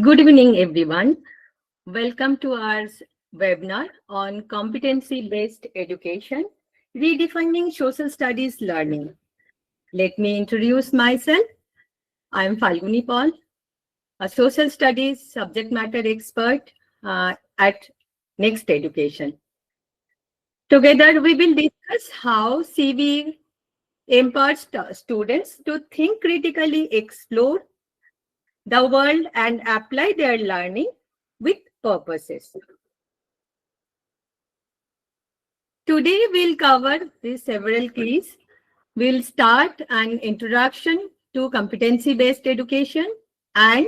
Good evening, everyone. Welcome to our webinar on competency-based education, redefining social studies learning. Let me introduce myself. I am Falguni Paul, a social studies subject matter expert at Next Education. Together, we will discuss how CBE empowers students to think critically, explore the world, and apply their learning with purposes. Today, we'll cover these several keys. We'll start an introduction to competency-based education and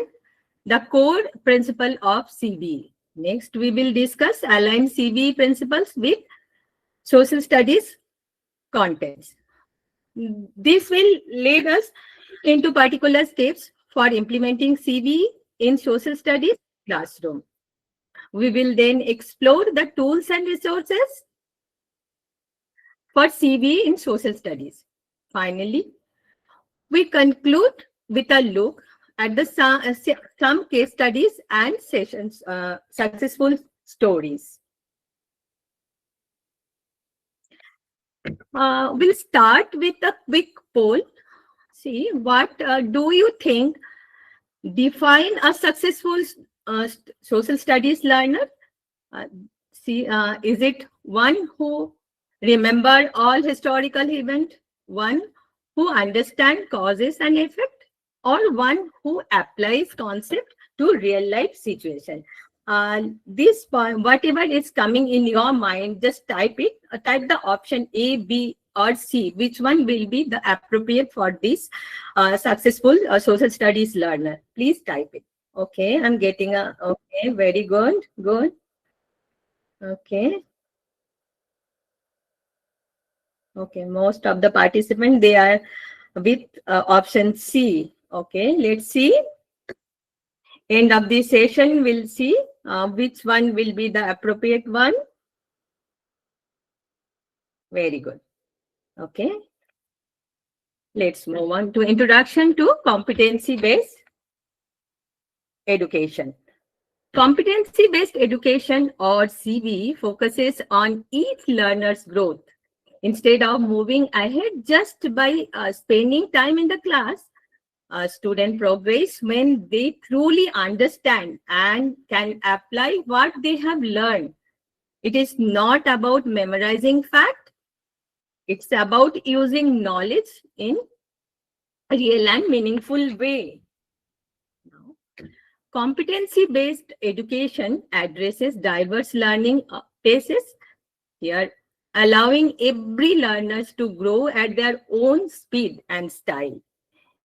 the core principle of CBE. Next, we will discuss aligned CBE principles with social studies contents. This will lead us into particular steps for implementing CBE in social studies classroom. We will then explore the tools and resources for CBE in social studies. Finally, we conclude with a look at the some case studies and sessions, successful stories. We'll start with a quick poll. See, what do you think define a successful social studies learner? Is it one who remember all historical event, one who understand causes and effect, or one who applies concept to real life situation? This point, whatever is coming in your mind, just type it. Type the option A, B, or C. Which one will be the appropriate for this successful social studies learner? Please type it. Okay, I'm getting a. Okay, very good. Good. Okay. Okay, most of the participants, they are with option C. Okay, let's see. End of the session, we'll see which one will be the appropriate one. Very good. Okay. Let's move on to introduction to competency-based education. Competency-based education, or CBE, focuses on each learner's growth. Instead of moving ahead just by spending time in the class, student progress when they truly understand and can apply what they have learned. It is not about memorizing fact. It's about using knowledge in a real and meaningful way. Competency-based education addresses diverse learning paces here, allowing every learner to grow at their own speed and style.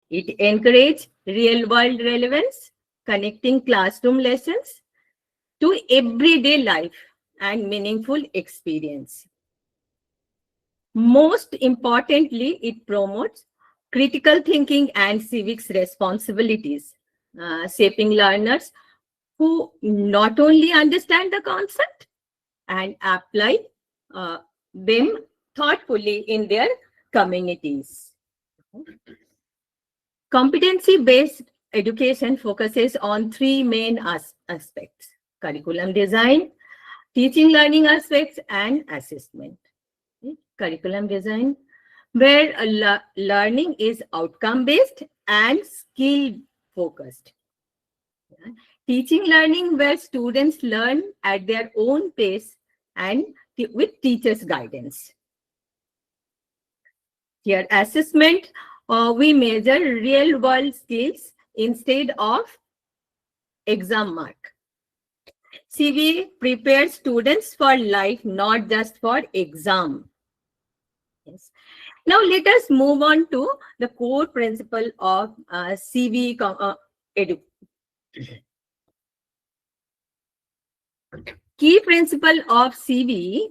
It encourages real-world relevance, connecting classroom lessons to everyday life and meaningful experience. Most importantly, it promotes critical thinking and civics responsibilities, shaping learners who not only understand the concept and apply them thoughtfully in their communities. Competency-based education focuses on three main aspects: curriculum design, teaching learning aspects, and assessment. Curriculum design, where learning is outcome-based and skill-focused. Teaching learning, where students learn at their own pace and with teachers' guidance. Here, assessment, we measure real-world skills instead of exam mark. CBE prepares students for life, not just for exam. Yes. Now, let us move on to the core principle of CBE education. Key principle of CBE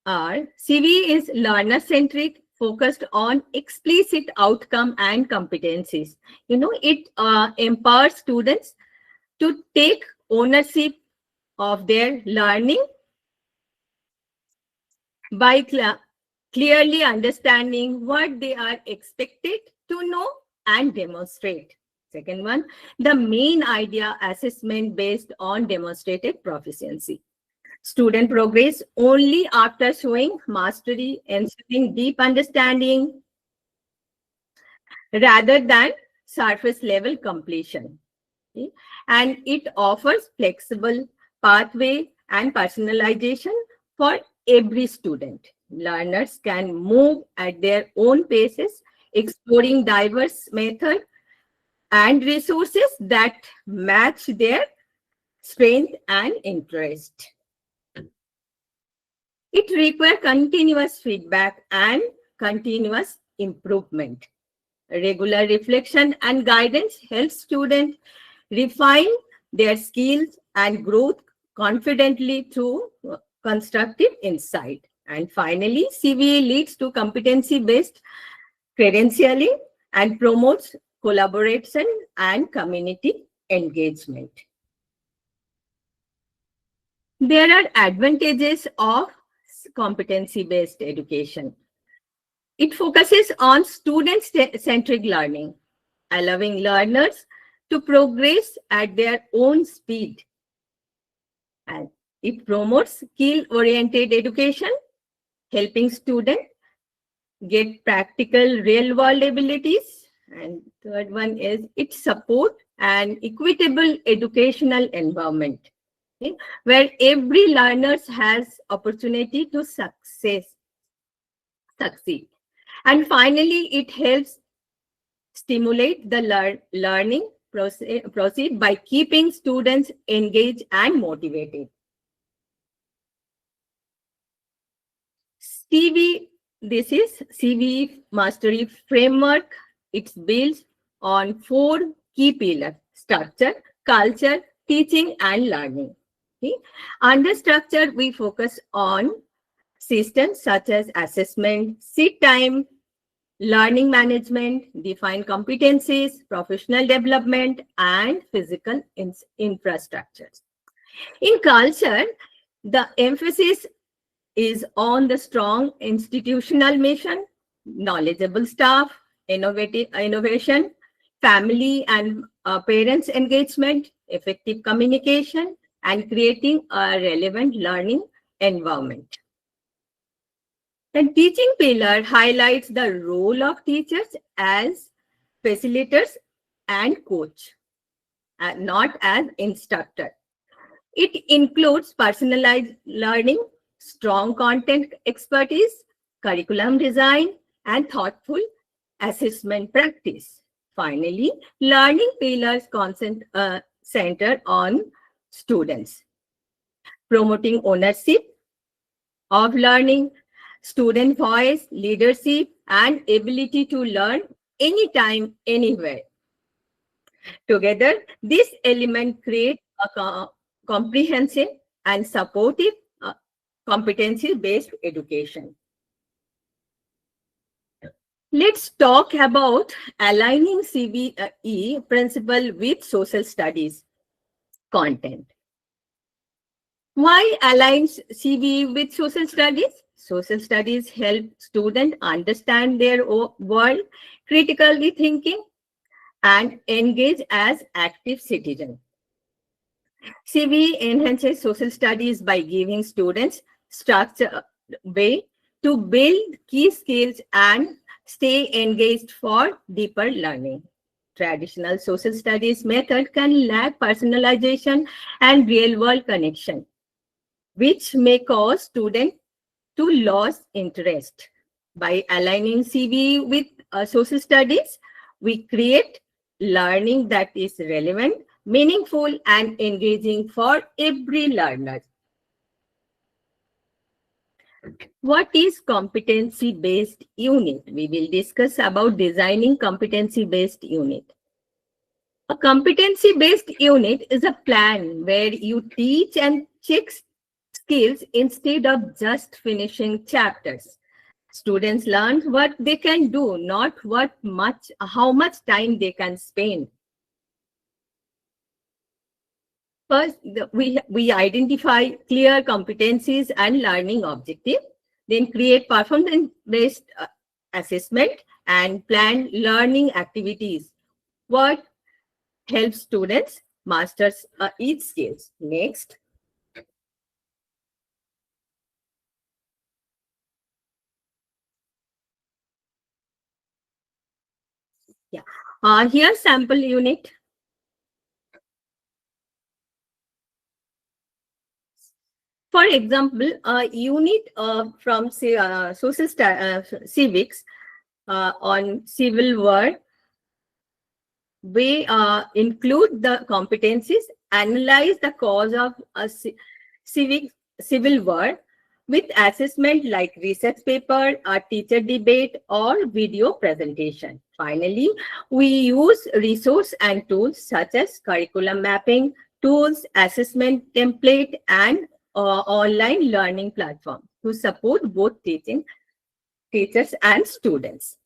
are: CBE is learner-centric, focused on explicit outcome and competencies. It empowers students to take ownership of their learning by clearly understanding what they are expected to know and demonstrate. Second one, the main idea assessment based on demonstrated proficiency. Student progress only after showing mastery, ensuring deep understanding rather than surface level completion. Okay? And it offers flexible pathway and personalization for every student. Learners can move at their own paces, exploring diverse methods and resources that match their strength and interest. It requires continuous feedback and continuous improvement. Regular reflection and guidance helps students refine their skills and growth confidently through constructive insight. And finally, CBE leads to competency-based credentialing and promotes collaboration and community engagement. There are advantages of competency-based education. It focuses on student-centric learning, allowing learners to progress at their own speed. And it promotes skill-oriented education, helping students get practical real-world abilities. And third one is it supports an equitable educational environment, okay, where every learner has opportunity to succeed. And finally, it helps stimulate the learning proceed by keeping students engaged and motivated. This is CBE Mastery Framework. It's built on 4 key pillars: structure, culture, teaching, and learning. Okay? Under structure, we focus on systems such as assessment, seat time, learning management, defined competencies, professional development, and physical infrastructures. In culture, the emphasis is on the strong institutional mission, knowledgeable staff, innovation, family and parents engagement, effective communication, and creating a relevant learning environment. The teaching pillar highlights the role of teachers as facilitators and coach, not as instructor. It includes personalized learning, strong content expertise, curriculum design, and thoughtful assessment practice. Finally, learning pillars center on students, promoting ownership of learning, student voice, leadership, and ability to learn anytime, anywhere. Together, this element creates a comprehensive and supportive competency-based education. Let's talk about aligning CBE principle with social studies content. Why align CBE with social studies? Social studies help students understand their world, critically thinking, and engage as active citizens. CBE enhances social studies by giving students structured way to build key skills and stay engaged for deeper learning. Traditional social studies method can lack personalization and real-world connection, which may cause students to lose interest. By aligning CBE with social studies, we create learning that is relevant, meaningful, and engaging for every learner. What is competency-based unit? We will discuss about designing competency-based unit. A competency-based unit is a plan where you teach and check skills instead of just finishing chapters. Students learn what they can do, not how much time they can spend. First, we identify clear competencies and learning objectives, then create performance-based assessment and plan learning activities. What helps students master each skills. Next. Yeah. Here sample unit. For example, a unit from civics on civil war, we include the competencies, analyze the cause of a civic civil war with assessment like research paper, a teacher debate, or video presentation. Finally, we use resource and tools such as curriculum mapping, tools, assessment template, and online learning platform to support both teachers and students.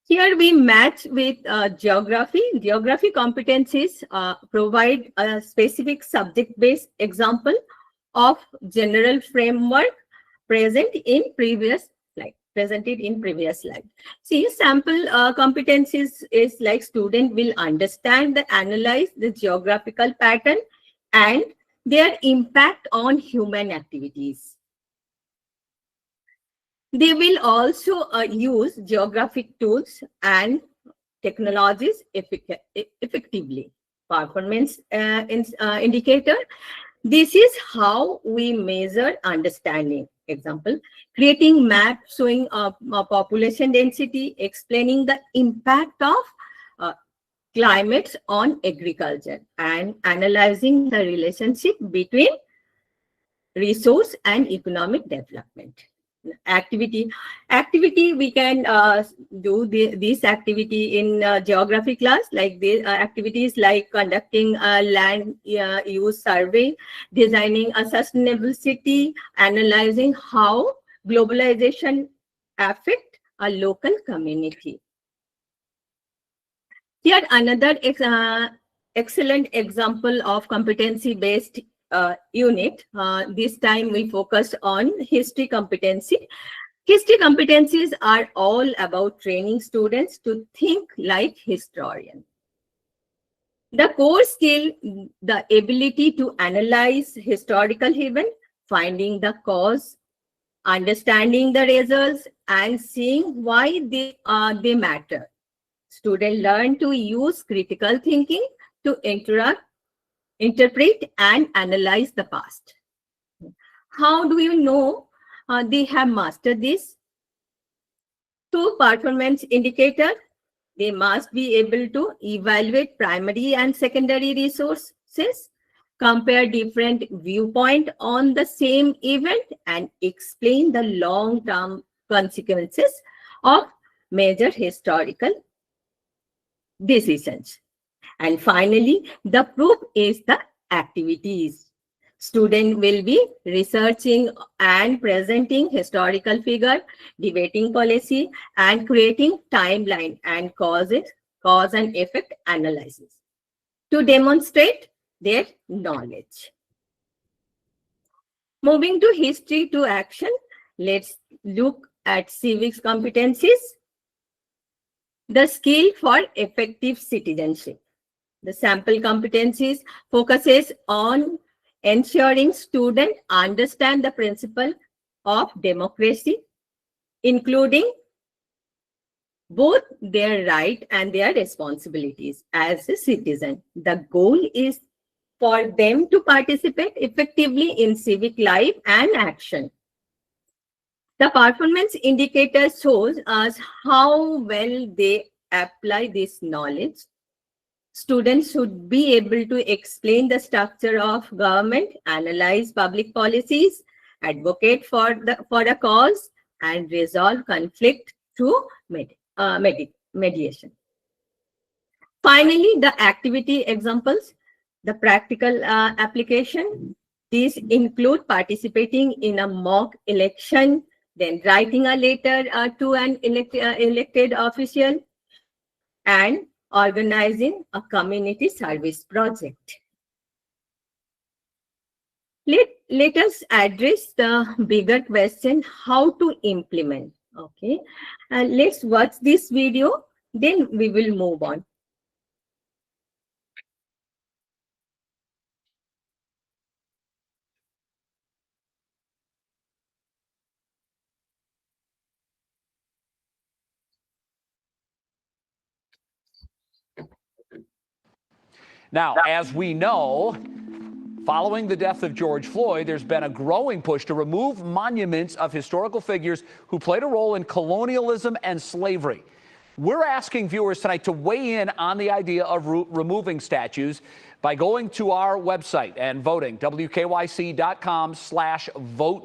Here we match with geography. Geography competencies provide a specific subject-based example of general framework presented in previous slide. See, sample competencies is like student will understand and analyze the geographical pattern and their impact on human activities. They will also use geographic tools and technologies effectively. Performance indicator. This is how we measure understanding. Example, creating map showing population density, explaining the impact of climates on agriculture, and analyzing the relationship between resource and economic development. Activity we can do this activity in geography class, like the activities like conducting a land use survey, designing a sustainable city, analyzing how globalization affect a local community. Here another excellent example of competency-based unit. This time we focused on history competency. History competencies are all about training students to think like historians. The core skill, the ability to analyze historical events, finding the cause, understanding the results, and seeing why they matter. Students learn to use critical thinking to interpret and analyze the past. How do you know they have mastered this? Two performance indicators. They must be able to evaluate primary and secondary resources, compare different viewpoints on the same event, and explain the long-term consequences of major historical decisions. And finally, the proof is the activities. Student will be researching and presenting historical figure, debating policy, and creating timeline and cause and effect analysis to demonstrate their knowledge. Moving to history to action, let's look at civics competencies. The skill for effective citizenship. The sample competencies focuses on ensuring students understand the principle of democracy, including both their right and their responsibilities as a citizen. The goal is for them to participate effectively in civic life and action. The performance indicator shows us how well they apply this knowledge. Students should be able to explain the structure of government, analyze public policies, advocate for a cause, and resolve conflict through mediation. Finally, the activity examples, the practical application. These include participating in a mock election, then writing a letter to an elected official, and organizing a community service project. Let us address the bigger question, how to implement. Okay, let's watch this video Then we will move on. Now, as we know, following the death of George Floyd, there's been a growing push to remove monuments of historical figures who played a role in colonialism and slavery. We're asking viewers tonight to weigh in on the idea of removing statues by going to our website and voting, wkyc.com/vote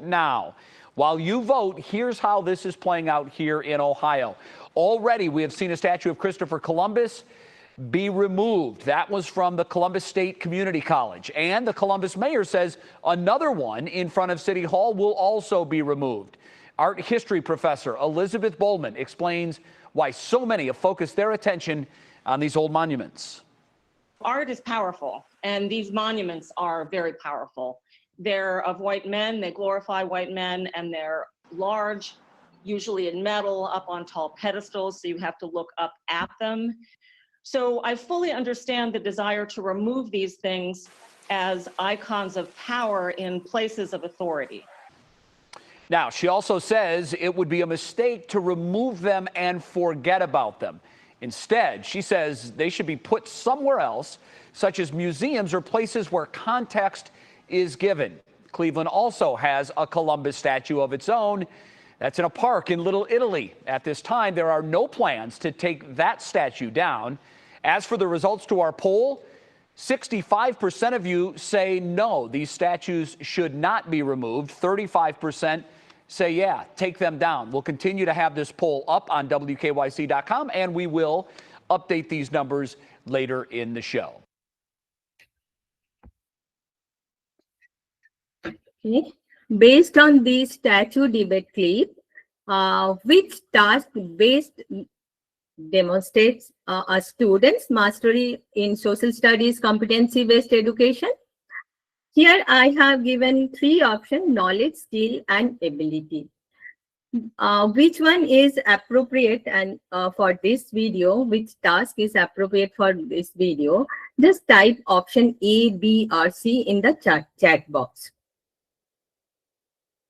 now. While you vote, here's how this is playing out here in Ohio. Already, we have seen a statue of Christopher Columbus be removed. That was from the Columbus State Community College. And the Columbus mayor says another one in front of City Hall will also be removed. Art history professor Elizabeth Bowman explains why so many have focused their attention on these old monuments. Art is powerful, and these monuments are very powerful. They're of white men, they glorify white men, and they're large, usually in metal, up on tall pedestals, so you have to look up at them. So I fully understand the desire to remove these things as icons of power in places of authority. Now, she also says it would be a mistake to remove them and forget about them. Instead, she says they should be put somewhere else, such as museums or places where context is given. Cleveland also has a Columbus statue of its own. That's in a park in Little Italy. At this time, there are no plans to take that statue down. As for the results to our poll, 65% of you say no, these statues should not be removed. 35% say, yeah, take them down. We'll continue to have this poll up on WKYC.com, and we will update these numbers later in the show. Okay. Based on the statue debate clip, which task-based demonstrates a student's mastery in social studies competency-based education? Here I have given 3 options: knowledge, skill, and ability. Which one is appropriate and for this video? Which task is appropriate for this video? Just type option A, B, or C in the chat box.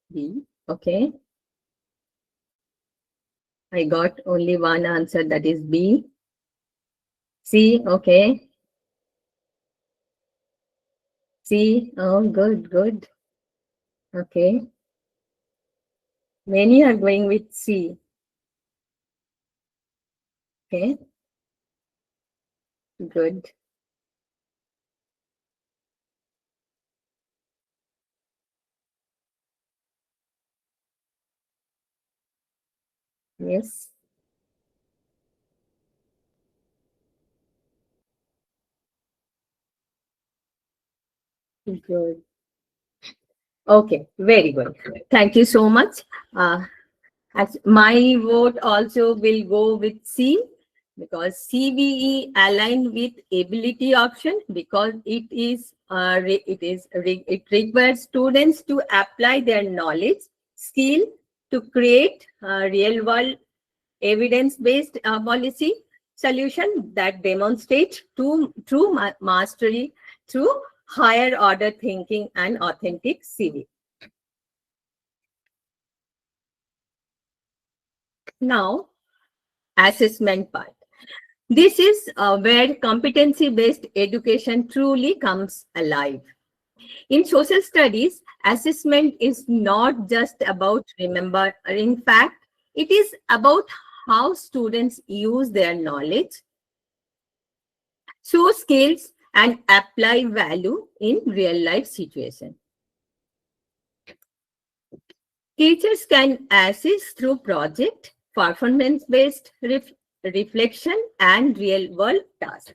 B, okay. I got only one answer, that is B. C, okay. C, oh, good, good. Okay. Many are going with C. Okay. Good. Yes. Good. Okay, very good. Thank you so much. As my vote also will go with C, because CBE aligned with ability option, because it requires students to apply their knowledge, skill to create real world evidence-based policy solution that demonstrate true mastery through higher order thinking and authentic CV. Now, assessment part. This is where competency-based education truly comes alive. In social studies, assessment is not just about remembering. In fact, it is about how students use their knowledge, show skills, and apply value in real-life situations. Teachers can assess through project, performance-based reflection, and real-world tasks.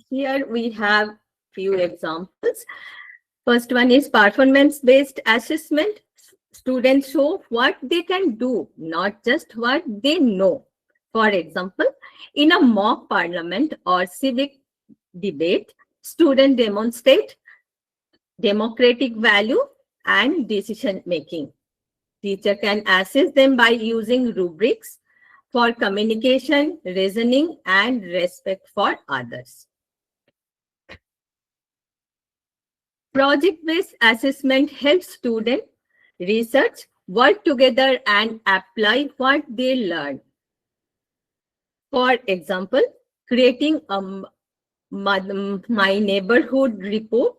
Here we have few examples. First one is performance-based assessment. Students show what they can do, not just what they know. For example, in a mock parliament or civic debate, students demonstrate democratic value and decision making. Teacher can assess them by using rubrics, for communication, reasoning, and respect for others. Project-based assessment helps students research, work together, and apply what they learn. For example, creating a my neighborhood report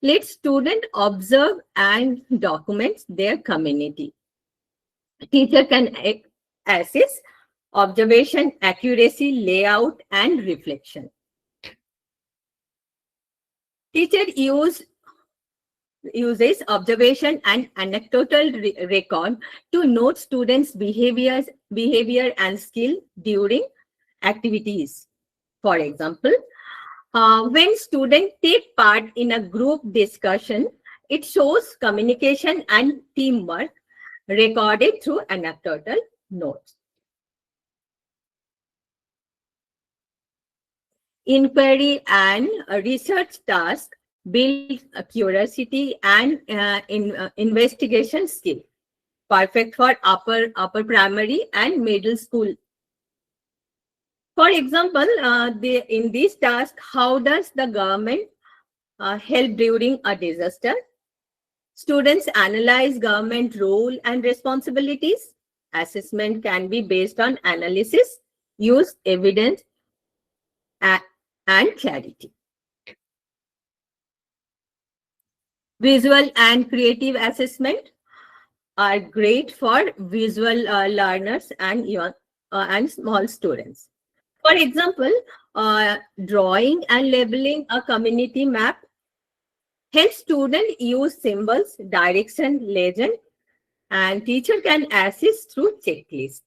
lets students observe and document their community. Teacher can assess observation, accuracy, layout, and reflection. Teacher uses observation and anecdotal record to note students' behavior and skill during activities. For example, when students take part in a group discussion, it shows communication and teamwork recorded through anecdotal notes. Inquiry and research tasks build curiosity and investigation skill, perfect for upper primary and middle school. For example, in this task, how does the government help during a disaster? Students analyze government role and responsibilities. Assessment can be based on analysis, use evidence, and clarity. Visual and creative assessment are great for visual learners and small students. For example, drawing and labeling a community map helps students use symbols, direction, legend, and teacher can assist through checklist.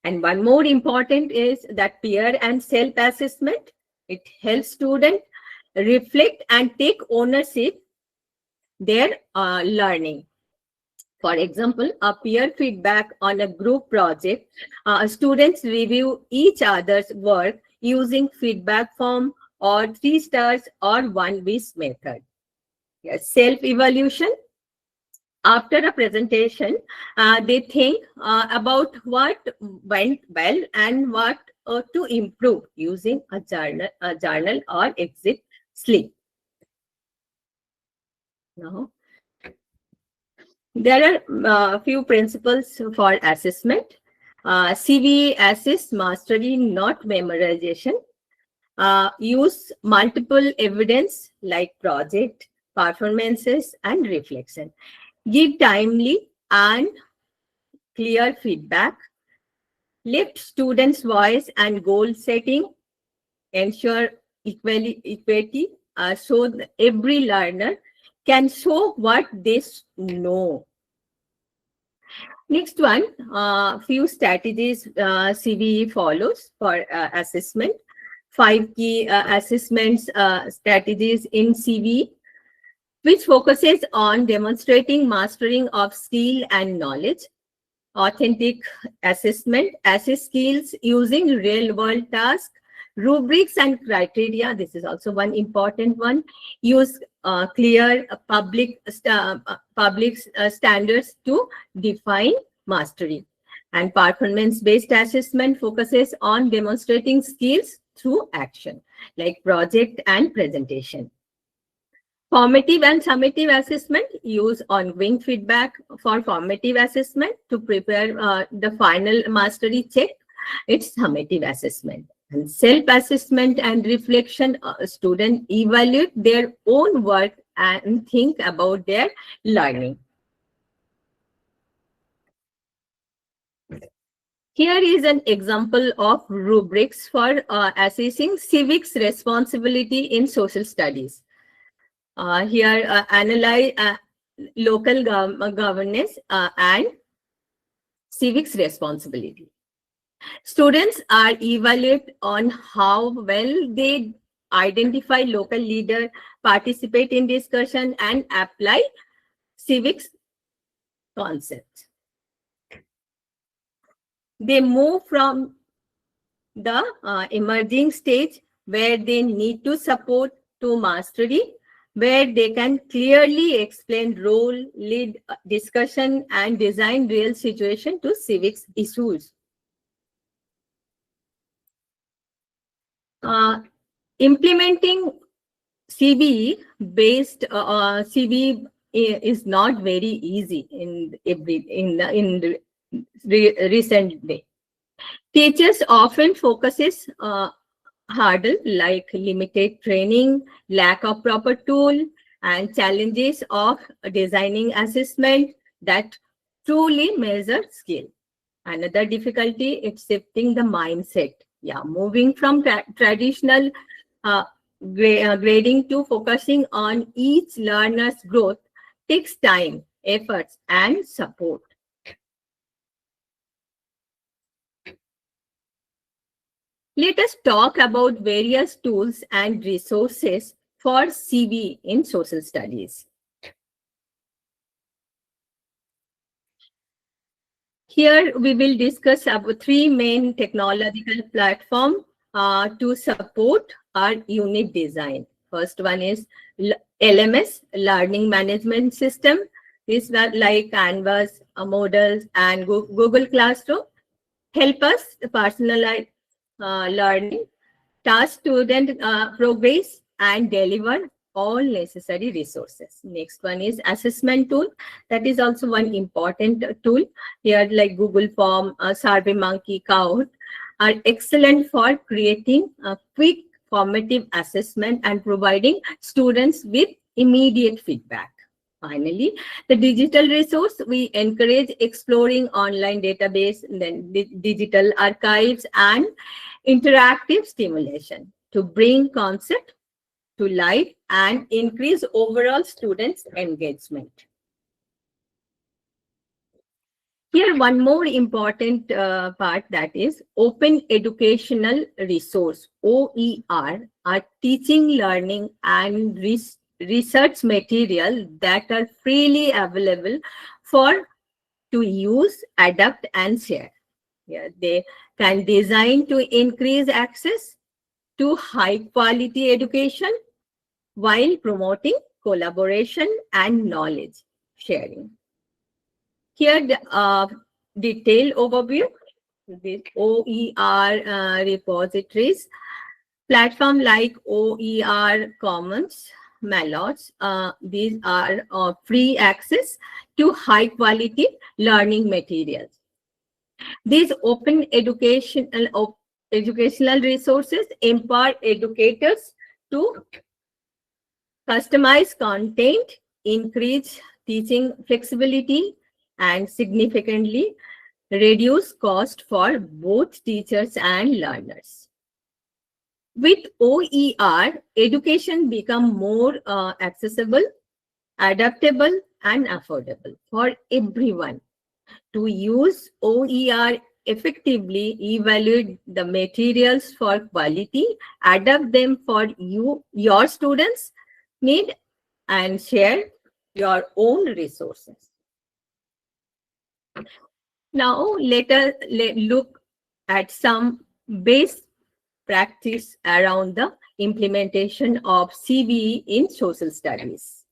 And one more important is that peer and self-assessment. It helps students reflect and take ownership their learning. For example, a peer feedback on a group project, students review each other's work using feedback form or 3 stars or 1-wish method. Yes, self-evaluation. After a presentation, they think about what went well and what to improve using a journal or exit slip. Now, there are a few principles for assessment. CBE assess mastery, not memorization. Use multiple evidence like project, performances, and reflection. Give timely and clear feedback. Lift students' voice and goal setting. Ensure equity so that every learner can show what they know. Next one, few strategies CBE follows for assessment. 5 key assessments strategies in CBE, which focuses on demonstrating mastering of skill and knowledge. Authentic assessment, assess skills using real-world tasks, rubrics and criteria. This is also one important one. Use clear public standards to define mastery. And performance-based assessment focuses on demonstrating skills through action, like project and presentation. Formative and summative assessment use ongoing feedback for formative assessment to prepare the final mastery check. It's summative assessment. And self-assessment and reflection, students evaluate their own work and think about their learning. Here is an example of rubrics for assessing civics responsibility in social studies. Here, analyze local governance and civics responsibility. Students are evaluated on how well they identify local leaders, participate in discussion, and apply civics concepts. They move from the emerging stage where they need to support to mastery, where they can clearly explain role, lead discussion, and design real situation to civics issues. Implementing CBE is not very easy in the recent day. Teachers often focuses hurdle like limited training, lack of proper tool, and challenges of designing assessment that truly measure skill. Another difficulty is shifting the mindset. Yeah, moving from traditional uh, grading to focusing on each learner's growth takes time, efforts, and support. Let us talk about various tools and resources for CBE in social studies. Here we will discuss about three main technological platforms to support our unit design. First one is LMS, Learning Management System. These are like Canvas, Moodle, and Google Classroom. Help us personalize learning, task student progress, and deliver all necessary resources. Next one is assessment tool. That is also one important tool. Here like Google Form, SurveyMonkey, Count are excellent for creating a quick formative assessment and providing students with immediate feedback. Finally, the digital resource, we encourage exploring online database, then digital archives, and interactive stimulation to bring concept to life and increase overall students' engagement. Here, one more important part, that is Open Educational Resource, OER, are teaching, learning, and research material that are freely available for to use, adapt, and share. Yeah, they can design to increase access to high quality education while promoting collaboration and knowledge sharing. Here, the detailed overview, the OER repositories, platform like OER Commons, Mallots, these are free access to high quality learning materials. These open educational resources empower educators to customize content, increase teaching flexibility, and significantly reduce cost for both teachers and learners. With OER, education becomes more accessible, adaptable, and affordable for everyone. To use OER effectively, evaluate the materials for quality, adapt them for your students' need, and share your own resources. Now, let us look at some base practice around the implementation of CBE in social studies.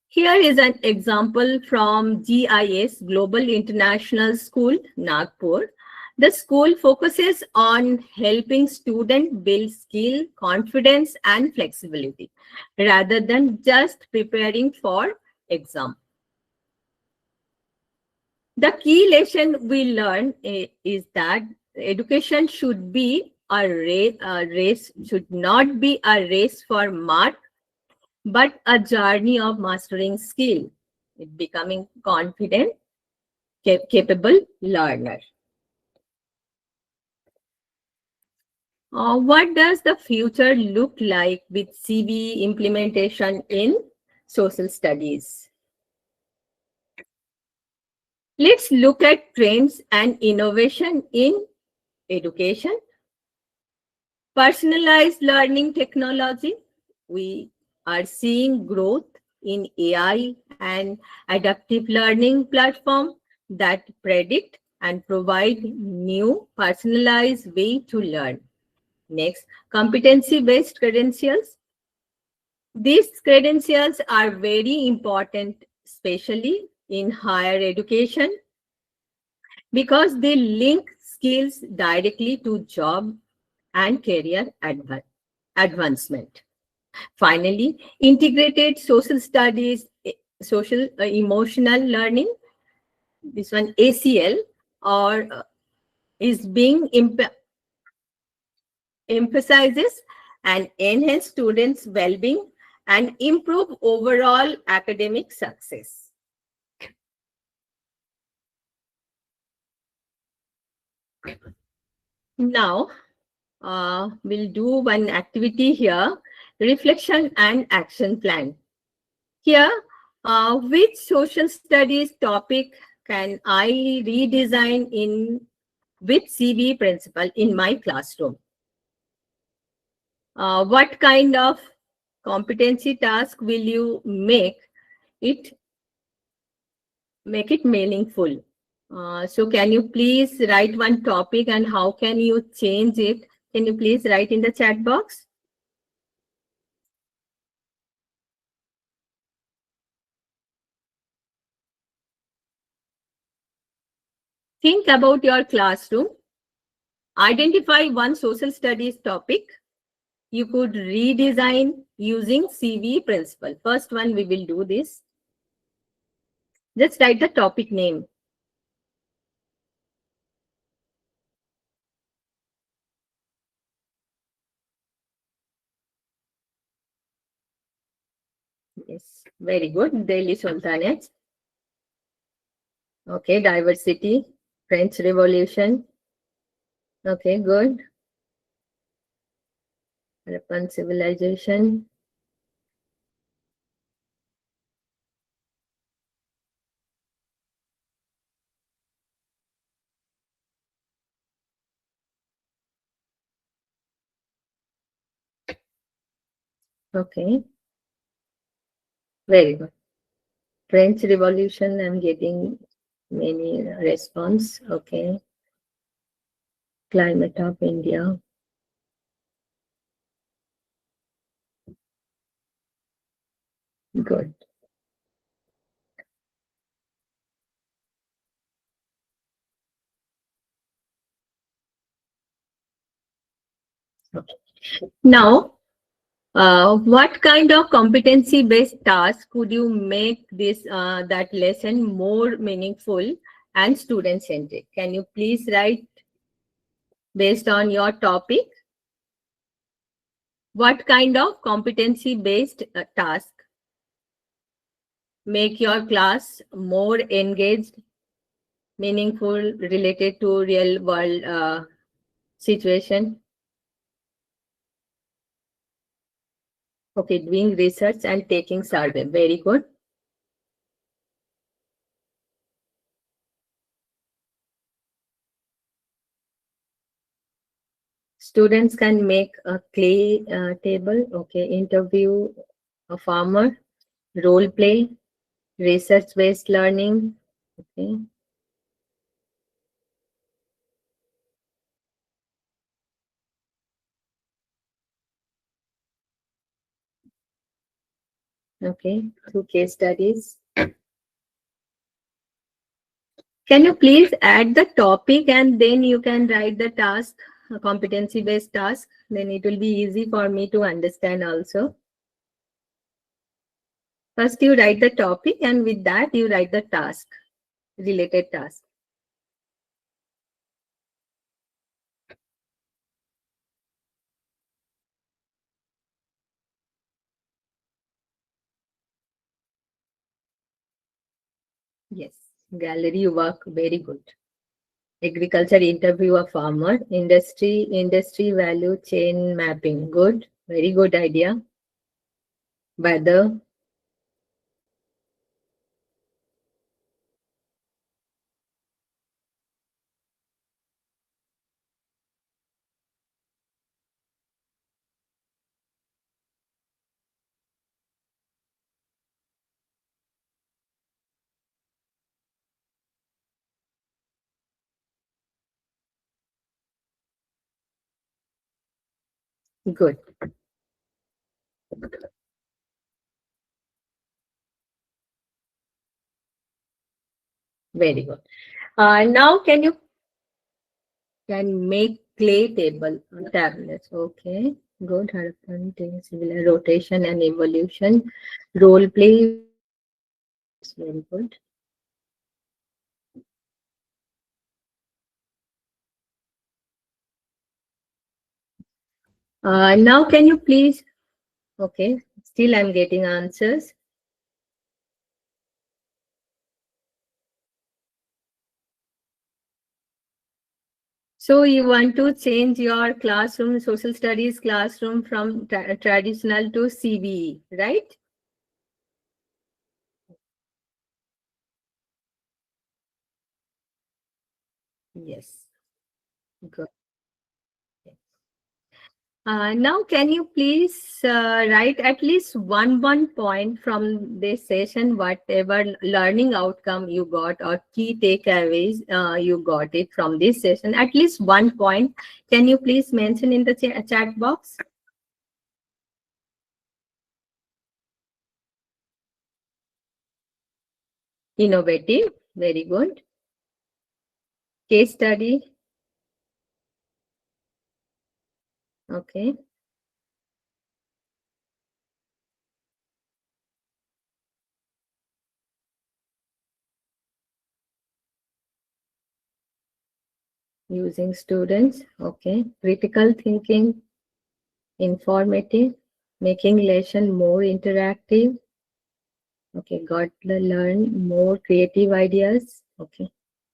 Here is an example from GIS, Global International School, Nagpur. The school focuses on helping students build skill, confidence, and flexibility, rather than just preparing for exam. The key lesson we learn is that education should be a race, should not be a race for mark, but a journey of mastering skill, becoming confident, capable learner. What does the future look like with CBE implementation in social studies? Let's look at trends and innovation in education. Personalized learning technology. We are seeing growth in AI and adaptive learning platforms that predict and provide new personalized way to learn. Next, competency-based credentials. These credentials are very important, especially in higher education, because they link skills directly to job and career advancement. Finally, integrated social studies, social emotional learning, this one ACL, or is being emphasizes and enhance students' well-being and improve overall academic success. Now, we'll do one activity here, reflection and action plan. Here, which social studies topic can I redesign in with CBE principal in my classroom? What kind of competency task will you it make it meaningful? So can you please write one topic and how can you change it? Can you please write in the chat box? Think about your classroom. Identify one social studies topic you could redesign using CBE principle. First one, we will do this. Just write the topic name. Yes, very good. Daily Sultanate. Okay, diversity, French Revolution. Okay, good. Harappan civilization. Okay, very good. French Revolution, I'm getting many response. Okay. Climate of India. Good. Okay. Now, what kind of competency-based task could you make that lesson more meaningful and student-centric? Can you please write based on your topic? What kind of competency-based task make your class more engaged, meaningful, related to real-world situation? Okay, doing research and taking survey. Very good. Students can make a clay table. Okay, interview a farmer, role play, research-based learning. Okay. Okay, through case studies. Can you please add the topic and then you can write the task, a competency-based task? Then it will be easy for me to understand also. First, you write the topic and with that you write the task, related task. Yes, gallery work, very good. Agriculture interview a farmer, industry value chain mapping. Good, very good idea. Weather. Good. Very good. Now can you make clay tablets? Okay. Good. Harappan, similar rotation and evolution. Role play. Yes, very good. Now can you please, okay, still I'm getting answers. So you want to change your classroom, social studies classroom from traditional to CBE, right? Yes. Good. Now, can you please write at least one point from this session, whatever learning outcome you got or key takeaways you got it from this session? At least one point. Can you please mention in the chat box? Innovative, very good. Case study, okay. Using students, okay. Critical thinking, informative, making lesson more interactive. Okay, got to learn more creative ideas. Okay.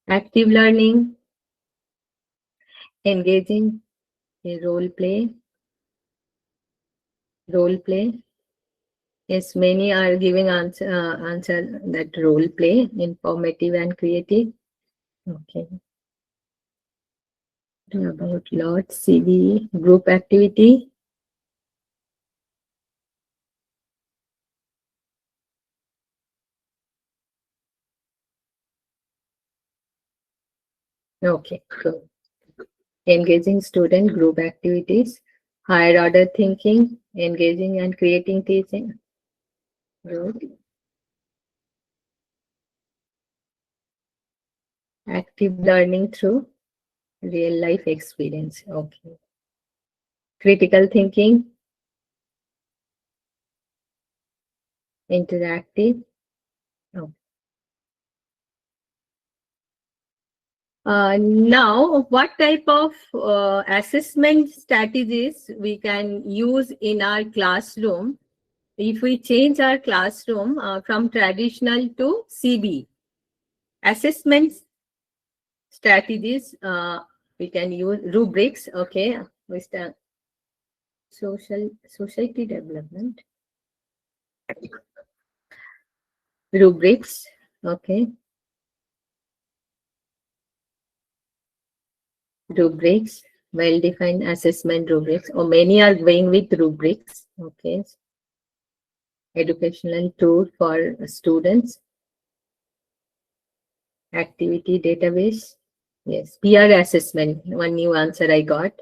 Active learning, engaging, a role play. Role play. Yes, many are giving answer that role play, informative and creative. Okay. About lot, CBE, group activity. Okay, good. Engaging student group activities, higher order thinking, engaging and creating teaching. Good. Active learning through real life experience. Okay. Critical thinking, interactive. Okay. Now, what type of assessment strategies we can use in our classroom if we change our classroom from traditional to CB? Assessment strategies we can use rubrics. Okay, we start society development rubrics. Okay, rubrics, well-defined assessment rubrics, or many are going with rubrics. Okay, educational tool for students, activity database. Yes, peer assessment. One new answer I got.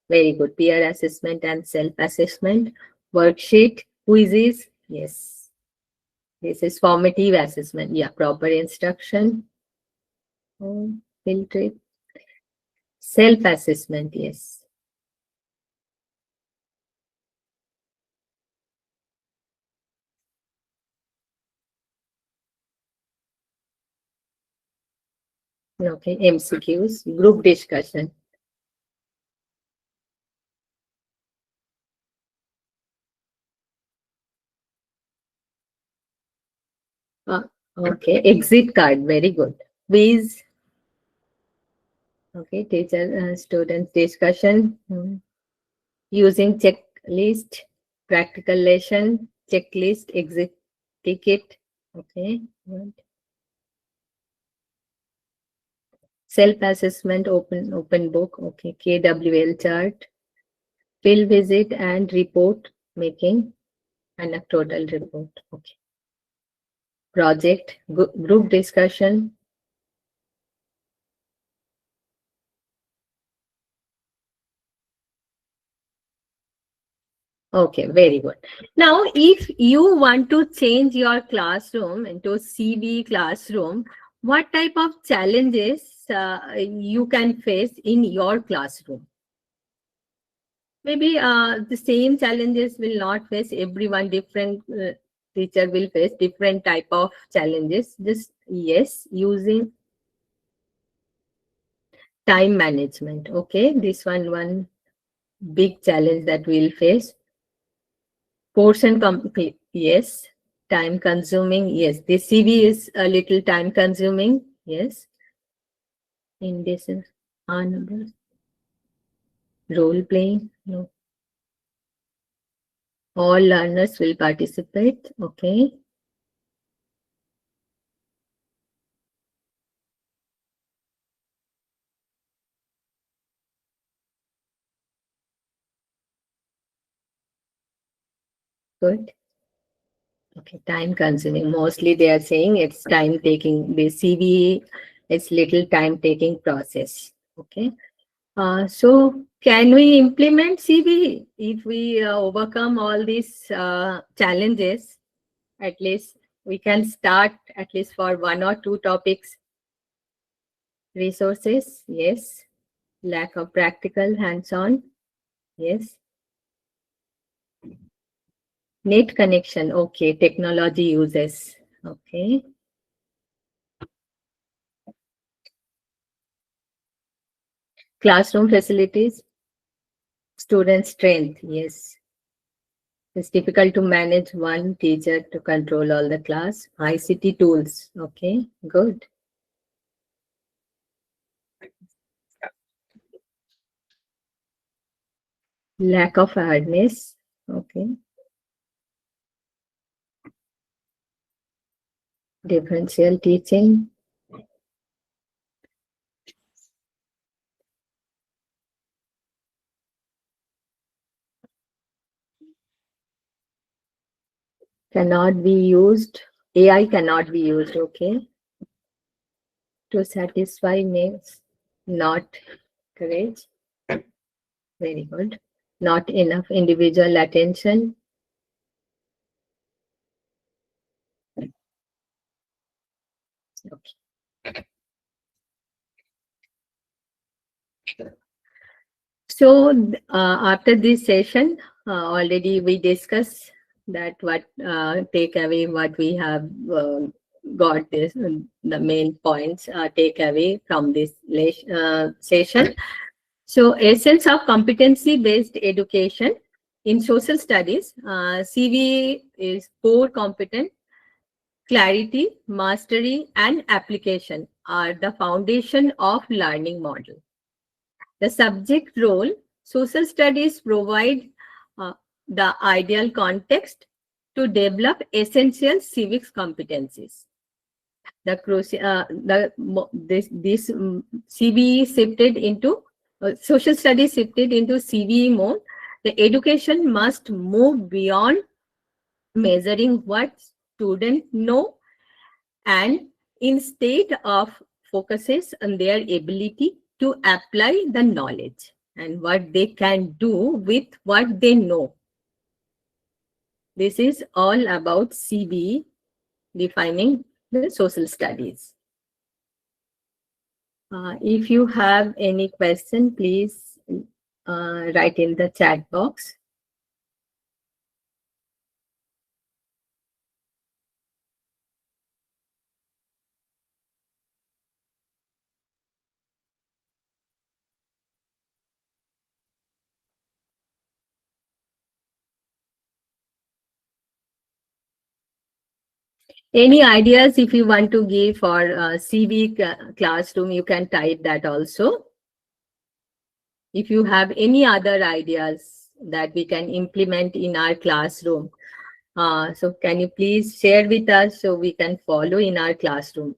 Very good. Peer assessment and self-assessment. Worksheet, quizzes. Yes. This is formative assessment. Yeah, proper instruction. Oh, filter. Self-assessment. Yes. Okay, MCQs. Group discussion. Okay, exit card. Very good. Quiz. Okay, teacher student discussion. Using checklist, practical lesson, checklist, exit ticket. Okay. Good. Self-assessment, open book. Okay. KWL chart, field visit and report making, anecdotal report. Okay. Project, group discussion. Okay, very good. Now, if you want to change your classroom into CB classroom, What type of challenges you can face in your classroom? Maybe the same challenges will not face everyone. Different teacher will face different type of challenges. Just yes, using time management. Okay, this one big challenge that we'll face. Portion complete. Yes. Time consuming. Yes. The CV is a little time consuming. Yes. Indecent. Honorable. Role playing. No. All learners will participate. Okay. Good. Okay. Time consuming. Mostly they are saying it's time taking. The CV is little time taking process. Okay. So can we implement CBE if we overcome all these challenges? At least we can start at least for one or two topics. Resources, yes. Lack of practical hands-on, yes. Net connection, okay. Technology uses, okay. Classroom facilities, student strength, yes. It's difficult to manage one teacher to control all the class. ICT tools, okay, good. Lack of awareness, okay. Differential teaching, cannot be used. AI cannot be used, okay. To satisfy needs, not courage. Very good. Not enough individual attention. Okay. So after this session, already we discussed that what takeaway, what we have got this, the main points takeaway from this session. So essence of competency-based education in social studies, CV is core competent, clarity, mastery, and application are the foundation of learning model. The subject role, social studies provide the ideal context to develop essential civics competencies. This CBE shifted into social studies shifted into CBE mode. The education must move beyond measuring what students know and instead of focuses on their ability to apply the knowledge and what they can do with what they know. This is all about CBE defining the social studies. If you have any question, please write in the chat box. Any ideas if you want to give for CBE classroom, you can type that also. If you have any other ideas that we can implement in our classroom, so can you please share with us so we can follow in our classroom?